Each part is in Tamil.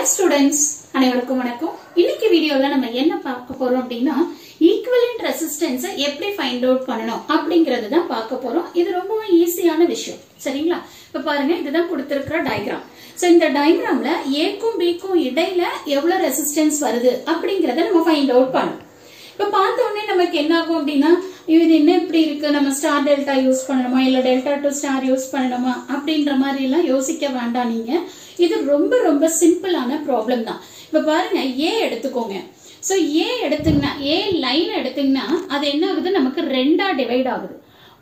Hi students, அனைவருக்கும் வணக்கம். இன்னைக்கு வீடியோல நம்ம என்ன பார்க்க போறோம் அப்படினா ஈக்குவலன்ட் ரெசிஸ்டன்ஸ் எப்படி ஃபைண்ட் அவுட் பண்ணனும் அப்படிங்கறது தான் பார்க்க போறோம். இது ரொம்பவே ஈஸியான விஷயம். சரிங்களா? இப்ப பாருங்க இதுதான் கொடுத்திருக்கிற டயகிராம். சோ இந்த டயகிராம்ல A க்கும் B க்கும் இடையில எவ்வளவு ரெசிஸ்டன்ஸ் வருது அப்படிங்கறத நம்ம ஃபைண்ட் அவுட் பண்ணனும். இப்ப பார்த்த உடனே நமக்கு என்ன ஆகும் அப்படினா இது என்ன இப்படி இருக்கு, நம்ம ஸ்டார் டெல்டா யூஸ் பண்ணணுமா இல்ல டெல்டா டு ஸ்டார் யூஸ் பண்ணணுமா அப்படின்ற மாதிரி எல்லாம் யோசிக்க வேண்டாம். நீங்க இது ரொம்ப ரொம்ப சிம்பிளான ப்ராப்ளம் தான். இப்ப பாருங்க A எடுத்துக்கோங்க. சோ A எடுத்தீங்கன்னா A லைன் எடுத்தீங்கன்னா அது என்ன ஆகுது, நமக்கு ரெண்டா டிவைட் ஆகுது.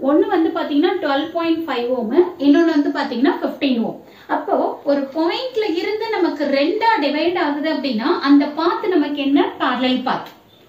ஒன்னு வந்து பாத்தீங்கன்னா 12.5 ஓம், இன்னொன்னு வந்து பாத்தீங்கன்னா 15 ஓம். அப்போ ஒரு பாயிண்ட்ல இருந்து நமக்கு ரெண்டா டிவைட் ஆகுது அப்படின்னா அந்த பாத் நமக்கு என்ன, parallel path.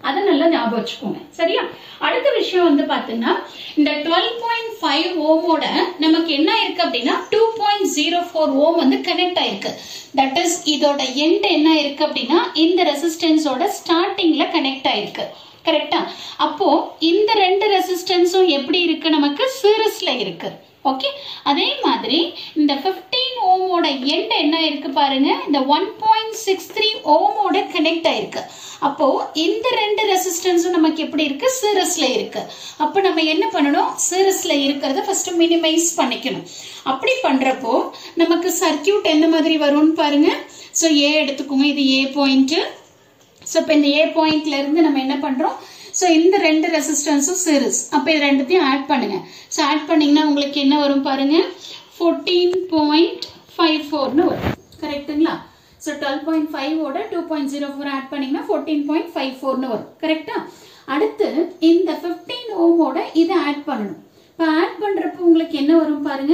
அத நல்லா ஞாபகம் வச்சுக்கோங்க. சரியா? அடுத்த விஷயம் வந்து பாத்தீங்கன்னா இந்த 12.5 ஓமோட நமக்கு என்ன இருக்கு அப்படின்னா 2.04 ஓம் வந்து கனெக்ட் ஆயிருக்கு. தட் இஸ் இதோட எண்ட் என்ன இருக்கு அப்படின்னா இந்த ரெசிஸ்டன்ஸோட ஸ்டார்டிங்ல கனெக்ட் ஆயிருக்கு. கரெக்டா? அப்போ இந்த ரெண்டு ரெசிஸ்டன்ஸும் எப்படி இருக்கு, நமக்கு சீரிஸ்ல இருக்கு. ஓகே, அதே மாதிரி இந்த 15 ஓமோட எண்ட் என்ன இருக்கு பாருங்க, இந்த 1.63 ஓமோட கனெக்ட் ஆயிருக்கு. அப்போ இந்த ரெண்டு ரெசிஸ்டன்ஸும் நமக்கு எப்படி இருக்கு, சீரிஸ்ல இருக்கு. அப்ப நம்ம என்ன பண்ணணும், சீரிஸ்ல இருக்கிறத ஃபர்ஸ்ட் மினிமைஸ் பண்ணிக்கணும். அப்படி பண்றப்போ நமக்கு சர்க்யூட் எந்த மாதிரி வரும்னு பாருங்க. சோ A எடுத்துக்கோங்க, இது A பாயிண்ட். சோ இப்ப இந்த A பாயிண்ட்ல இருந்து நம்ம என்ன பண்றோம், சோ இந்த ரெண்டு ரெசிஸ்டன்ஸும் சீரிஸ். அப்ப இது ரெண்டுத்தையும் ஆட் பண்ணுங்க. சோ ஆட் பண்ணீங்கன்னா உங்களுக்கு என்ன வரும் பாருங்க, 14.54 னு வரும். கரெக்ட்டுங்களா? சோ 12.5 ஓட 2.04 ஆட் பண்ணீங்கன்னா 14.54 னு வரும். கரெக்ட்டா? அடுத்து இந்த 15 ஓமோட இத ஆட் பண்ணனும். இப்ப ஆட் பண்றப்ப உங்களுக்கு என்ன வரும் பாருங்க,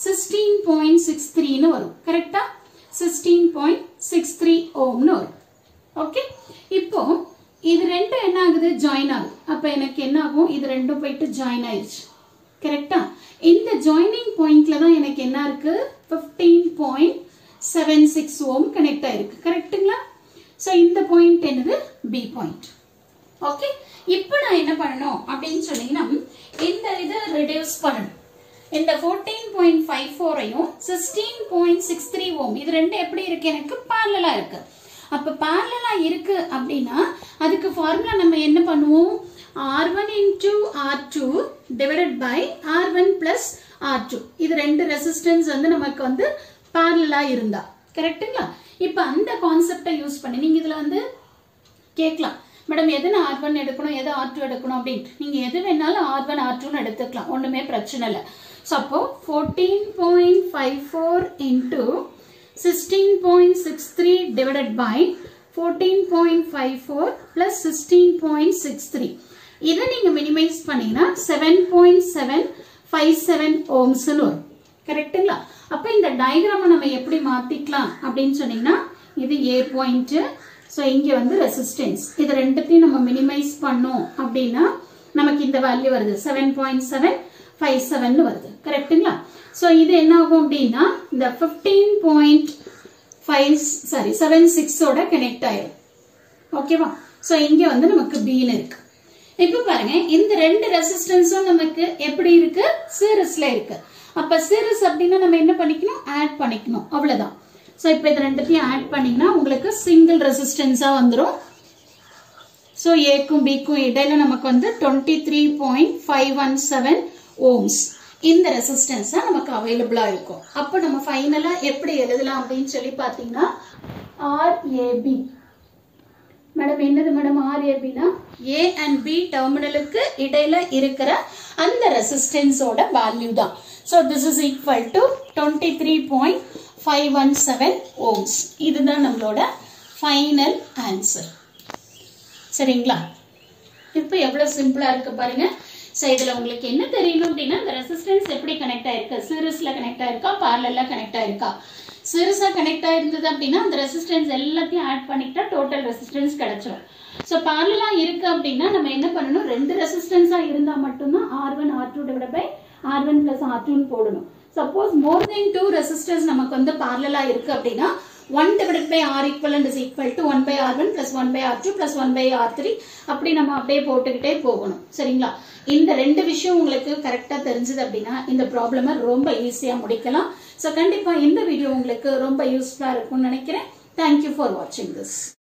16.63 னு வரும். கரெக்ட்டா? 16.63 ஓம் னு வரும். ஓகே, இப்போ இது ரெண்டும் என்ன ஆகுது, ஜாயின் ஆகுது. அப்ப எனக்கு என்ன ஆகும், இது ரெண்டும் போயிட்டு ஜாயின் ஆயிருச்சு. கரெக்ட்டா? இந்த ஜாயினிங் பாயிண்ட்ல தான் எனக்கு என்ன இருக்கு, 15.76 ஓம் கனெக்ட் ஆயிருக்கு. கரெக்ட்டுங்களா? சோ இந்த பாயிண்ட் என்னது, B பாயிண்ட். ஓகே, இப்போ நான் என்ன பண்ணணும் அப்படின்னு சொன்னீங்கன்னா இந்த இதை ரெடியூஸ் பண்ணணும். இந்த 14.54 ஐயும் 16.63 ஓம் இது ரெண்டும் எப்படி இருக்கு, எனக்கு parallel இருக்கு. அப்ப parallel இருக்கு அப்படின்னா அதுக்கு ஃபார்முலா நம்ம என்ன பண்ணுவோம், R1 into R2 divided by R1 plus R2. இது ரெண்டு ரெசிஸ்டன்ஸ் வந்து நமக்கு வந்து parallel இருந்தா. கரெக்ட்டுங்களா? இப்ப அந்த கான்செப்டை யூஸ் பண்ணி நீங்க இதுல வந்து கேட்கலாம், மேடம் எது R1 எடுக்கணும் எது R2 எடுக்கணும் அப்படின்ட்டு. நீங்க எது வேணாலும் R1 R2 எடுத்துக்கலாம், ஒண்ணுமே பிரச்சனை இல்லை. ஸோ அப்போ 14.54 into 16.63 divided by 14.54 plus 16.63. இதை நீங்க மினிமைஸ் பண்ணீங்கன்னா 7.757 ohms வரும். கரெக்ட்டுங்களா? அப்ப இந்த டயகிராமை நம்ம எப்படி மாத்திக்கலாம் அப்படின்னு சொன்னீங்கன்னா இது A பாயிண்ட். ஸோ இங்க வந்து ரெசிஸ்டன்ஸ், இது ரெண்டுத்தையும் நம்ம மினிமைஸ் பண்ணோம் அப்படின்னா நமக்கு இந்த வேல்யூ வருது 7.757 வருது. கரெக்ட்டுங்களா? சோ இது என்ன ஆகும் அப்படின்னா இந்த 15.76 ஓட கனெக்ட் ஆயிரும். ஓகேவா? சோ இங்க வந்து நமக்கு B ன்னு இருக்கு. இப்ப பாருங்க இந்த ரெண்டு ரெசிஸ்டன்ஸும் நமக்கு எப்படி இருக்கு, சீரிஸ்ல இருக்கு. அப்ப சீரிஸ் அப்படின்னா நம்ம என்ன பண்ணிக்கணும், ஆட் பண்ணிக்கணும், அவ்வளவுதான். சோ இப்ப இது ரெண்டுத்தையும் ஆட் பண்ணீங்கன்னா உங்களுக்கு சிங்கிள் ரெசிஸ்டன்ஸா வந்துரும். சோ A க்கும் B க்கும் இடையில நமக்கு வந்து 23.517 ஓம்ஸ் இந்த ரெசிஸ்டன்ஸ் நமக்கு அவைலபிளா இருக்கும். அப்ப நம்ம ஃபைனலா எப்படி எழுதலாம் அப்படின்னு சொல்லி பாத்தீங்கன்னா RAB. மேடம் என்னது மேடம் RAB னா A and B டெர்மினலுக்கு இடையில இருக்கிற அந்த ரெசிஸ்டன்ஸோட வேல்யூ தான். So this is equal to 23.517 ohms. இதுதான் நம்மளோட ஃபைனல் ஆன்சர். சரிங்களா? இப்போ எவ்வளவு சிம்பிளா இருக்கு பாருங்க. சோ இதுல உங்களுக்கு என்ன தெரியணும் அப்படின்னா இந்த ரெசிஸ்டன்ஸ் எப்படி கனெக்ட் ஆயிருக்கு, சீரிஸ்ல கனெக்ட் ஆயிருக்கா parallel கனெக்ட் ஆயிருக்கா. சீரிஸா கனெக்ட் ஆயிருந்தது அப்படின்னா அந்த ரெசிஸ்டன்ஸ் எல்லாத்தையும் ஆட் பண்ணிட்டா டோட்டல் ரெசிஸ்டன்ஸ் கிடைச்சிடும். சோ parallel இருக்கு அப்படின்னா நம்ம என்ன பண்ணணும், ரெண்டு ரெசிஸ்டன்ஸா இருந்தா மட்டும்தான் R1 R2 divided by R1 plus R2 ன்னு போடணும். சப்போஸ் மோர் தென் 2 ரெசிஸ்டன்ஸ் நமக்கு வந்து parallel இருக்கு அப்படின்னா 1 divided by R equivalent is equal to 1 by R1 plus 1 by R2 plus 1 by R3. அப்படி நம்ம அப்படியே போட்டுக்கிட்டே போகணும். சரிங்களா? இந்த ரெண்டு விஷயம் உங்களுக்கு கரெக்டா தெரிஞ்சது அப்படின்னா இந்த ப்ராப்ளமை ரொம்ப ஈஸியா முடிக்கலாம். சோ கண்டிப்பா இந்த வீடியோ உங்களுக்கு ரொம்ப யூஸ்ஃபுல்லா இருக்கும்னு நினைக்கிறேன். Thank you for watching this.